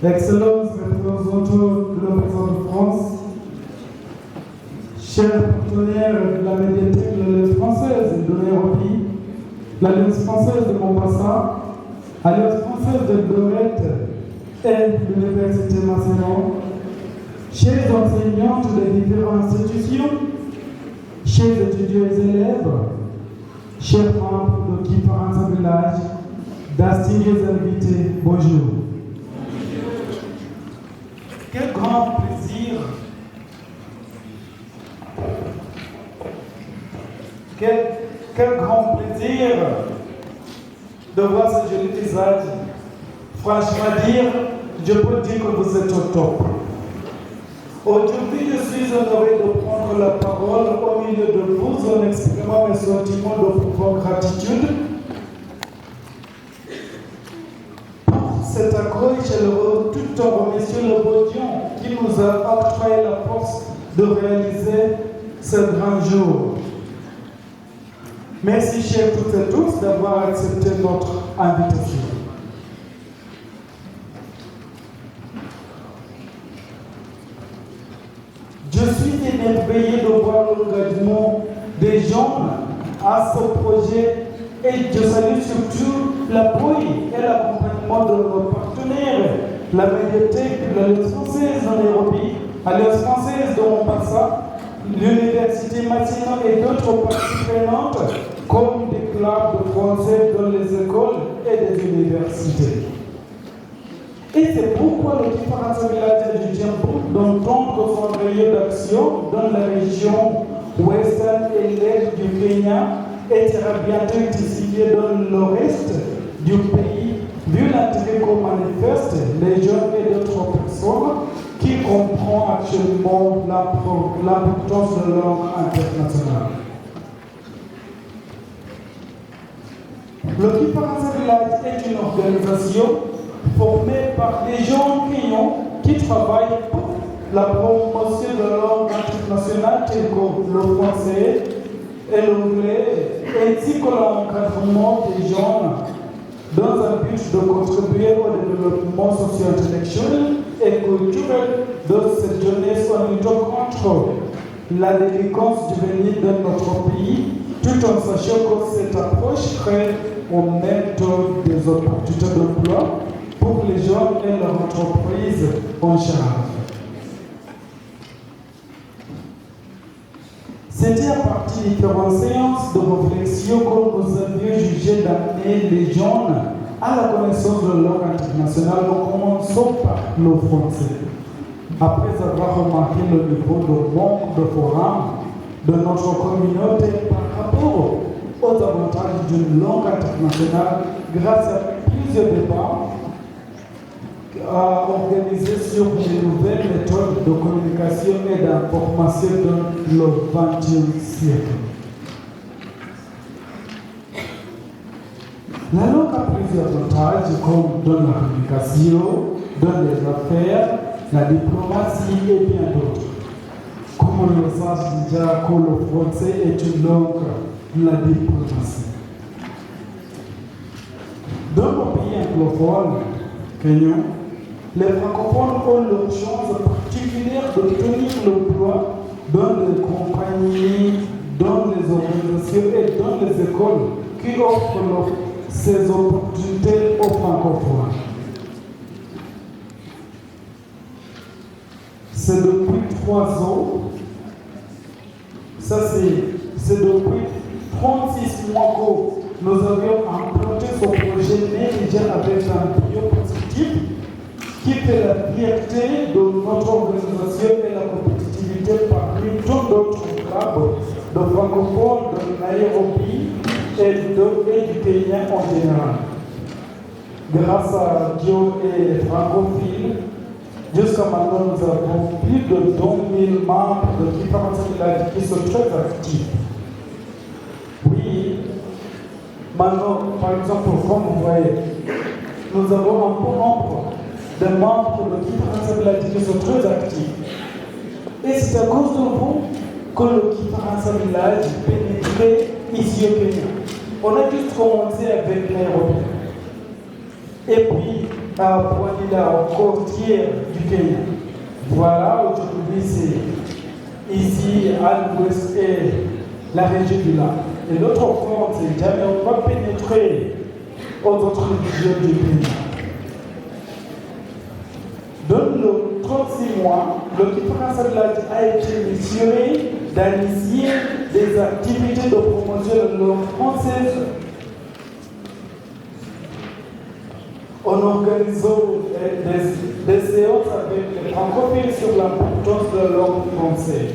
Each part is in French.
Excellences, représentants de l'ambassade de France, chers partenaires de la médiathèque de l'Alliance française de Nairobi, l'Alliance française de Mombasa, l'Alliance française de Lorette et l'Université Macedon, chers enseignants des différentes institutions, chers étudiants et élèves, chers membres de Kifaransa Village, distingués invités, bonjour. Quel grand plaisir, quel grand plaisir de voir ce joli visage. Franchement dire, je peux dire que vous êtes au top. Aujourd'hui, je suis honoré de prendre la parole au milieu de vous en exprimant mes sentiments de profonde gratitude pour cet accueil chaleureux, tout en remerciant le bon Dieu qui nous a octroyé la force de réaliser ce grand jour. Merci, chers toutes et tous, d'avoir accepté notre invitation. Je suis émerveillé de voir l'engagement des gens à ce projet et je salue surtout l'appui et l'accompagnement de nos partenaires, la médiathèque de l'Alliance française de Nairobi, l'Alliance française de Mombasa, l'Université Macedon et d'autres parties prenantes comme des clubs de français dans les écoles et des universités. Et c'est pourquoi le Kifaransa Village du Tiampo d'entendre son rayon d'action dans la région ouest et l'est du Kenya et sera bientôt intensifié dans le reste du pays, vu l'intérêt qu'on manifeste les jeunes et d'autres personnes qui comprennent actuellement l'importance de la langue internationale. Le Kifaransa Village est une organisation formée par des gens qui travaillent pour la promotion de la langue internationale telle que le français et l'anglais, ainsi que l'encadrement des jeunes dans un but de contribuer au développement socio-intellectuel et culturel de cette jeunesse en luttant contre la délinquance juvénile de notre pays, tout en sachant que cette approche crée en même temps des opportunités d'emploi pour les jeunes et leurs entreprises en charge. C'était à partir de différentes séances de réflexion que nous avions jugé d'amener les jeunes à la connaissance de la langue internationale en commençant par le français. Après avoir remarqué le niveau de manque de forums de notre communauté par rapport aux avantages d'une langue internationale grâce à plusieurs débats organisés sur les nouvelles méthodes de communication et d'information dans le XXe siècle. La langue a plusieurs avantages comme dans la communication, dans les affaires, la diplomatie et bien d'autres. Comme on le sait déjà que le français est une langue de la diplomatie. Dans nos pays anglophones, Kenya, les francophones ont leur chance particulière d'obtenir l'emploi dans les compagnies, dans les organisations et dans les écoles qui offrent ces opportunités aux francophones. C'est depuis 3 ans, c'est depuis 36 mois que nous avions implanté ce projet, mais déjà avec un bio positif qui fait la fierté de notre organisation et la compétitivité parmi tous d'autres clubs de francophones de Nairobi et du Kenya en général. Grâce à Dieu et les francophiles, jusqu'à maintenant nous avons plus de 2 000 membres de Kifaransa Village qui sont très actifs. Oui, maintenant, par exemple, comme vous voyez, nous avons un bon nombre de membres de Kifaransa Village qui sont très actifs. Et c'est à cause de vous que le Kifaransa Village pénétrait ici au Kenya. On a juste commencé avec Nairobi. Et puis, Poinilla, au côtière du Kenya. Voilà, aujourd'hui, c'est ici à l'ouest et la région du lac. Et l'autre front, c'est jamais on va pénétrer aux autres régions du pays. Dans le 36 mois, l'équipe française a été missionnaire d'initier des activités de promotion de la langue française en organisant des séances avec les francophiles sur l'importance de la langue française.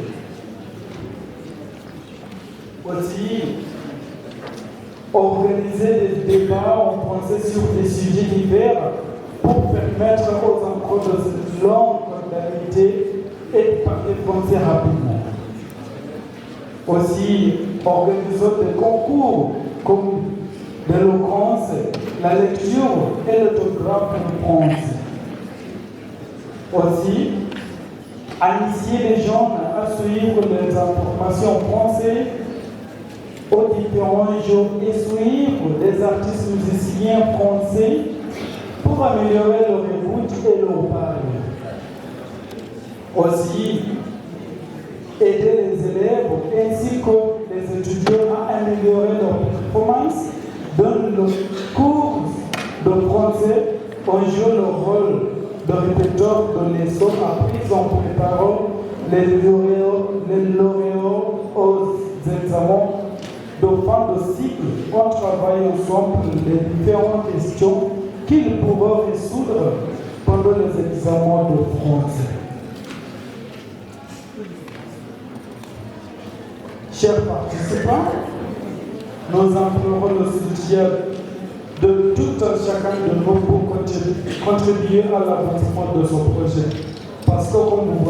Aussi, organiser des débats en français sur des sujets divers pour permettre aux enfants de cette langue d'habiter et de parler français rapidement. Aussi, organisons des concours comme l'éloquence, la lecture et l'autographe en français. Aussi, initier les gens à suivre les informations françaises aux différents jours et suivre des artistes musiciens français pour améliorer leur écoute et leur parole. Aussi, aider les élèves ainsi que les étudiants à améliorer leur performance dans le cours de français en jouant le rôle de répéteur de leçons apprises en préparant les lauréats aux examens de fin de cycle. On travaille ensemble les différentes questions qu'ils pourront résoudre pendant les examens de français. Chers participants, nous implorons le soutien de tout un chacun de nous pour contribuer à l'avancement de ce projet. Parce que comme vous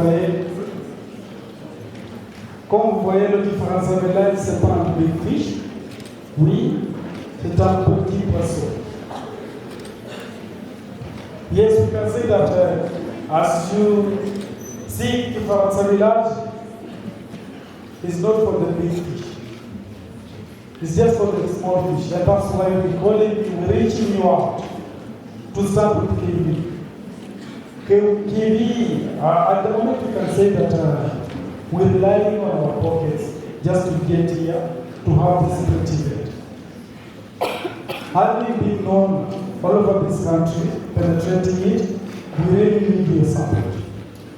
voyez, le différence village, ce n'est pas un big fish. Oui, c'est un petit poisson. Yes, we can say that as you see difference village, it's not for the big fish. It's just for the small fish. And that's why we call it reaching you out to start with KV. KV, at the moment we can say that we're relying on our pockets just to get here to have this event. Having been known all over this country, penetrating it, we really need your support.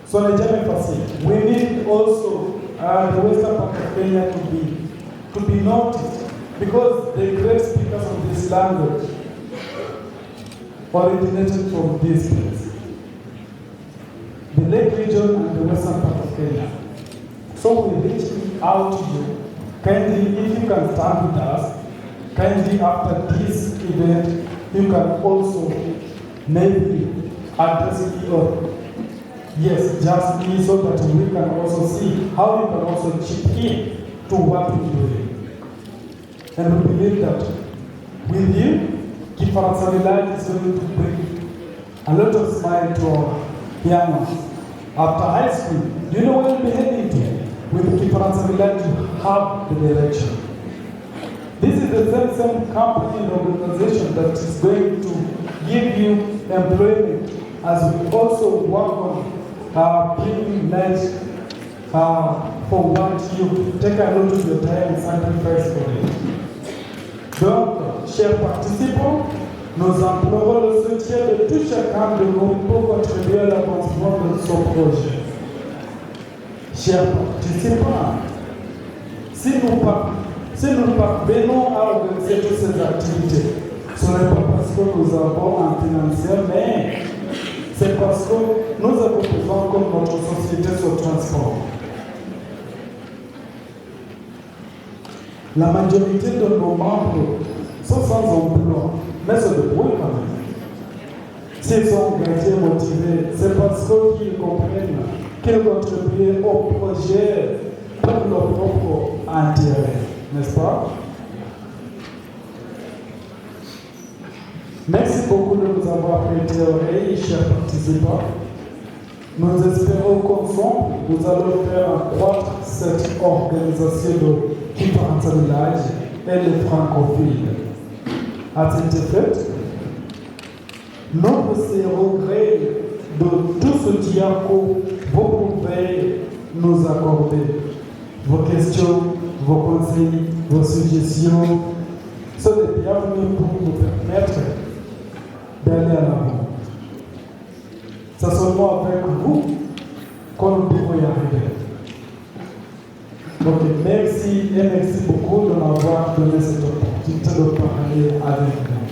So Nigeria Pacific, we need also the western part of Kenya to be noticed, because the great speakers of this language originated from this place, the Lake region and the western part of Kenya. So we reach out to you. Kindly, if you can stand with us, kindly after this event, you can also maybe address me or yes, just me, so that we can also see how you can also chip in to what we're doing. And we believe that with you, Kifaransa Village is going to bring a lot of smile to our young ones. After high school, do you know where we'll be heading to? With Kifaransa Village to have the direction. This is the same company and organization that is going to give you employment, as we also work on bringing knowledge for what you take a lot of your time and sacrifice for it. Donc, chers participants, nous implorons le soutien de tout chacun de nous pour contribuer à l'avancement de ce projet. Chers participants, si nous parvenons à organiser toutes ces activités, ce n'est pas parce que nous avons un financier, mais c'est parce que nous avons besoin que notre société se transforme. La majorité de nos membres sont sans emploi, mais se débrouillent quand même. S'ils sont engagés, motivés, c'est parce qu'ils comprennent qu'ils contribuent au projet pour leur propre intérêt, n'est-ce pas? Merci beaucoup de nous avoir prêté oreille, chers participants. Nous espérons qu'ensemble, nous allons faire accroître cette organisation de Kifaransa Village et les francophiles. À cet effet, Notre cerveau gré de tout ce soutien que vous pouvez nous accorder. Vos questions, vos conseils, vos suggestions sont les bienvenus pour nous permettre d'aller à l'avant. C'est seulement avec vous qu'on peut y arriver. Donc merci et merci beaucoup de m'avoir donné cette opportunité de parler avec vous.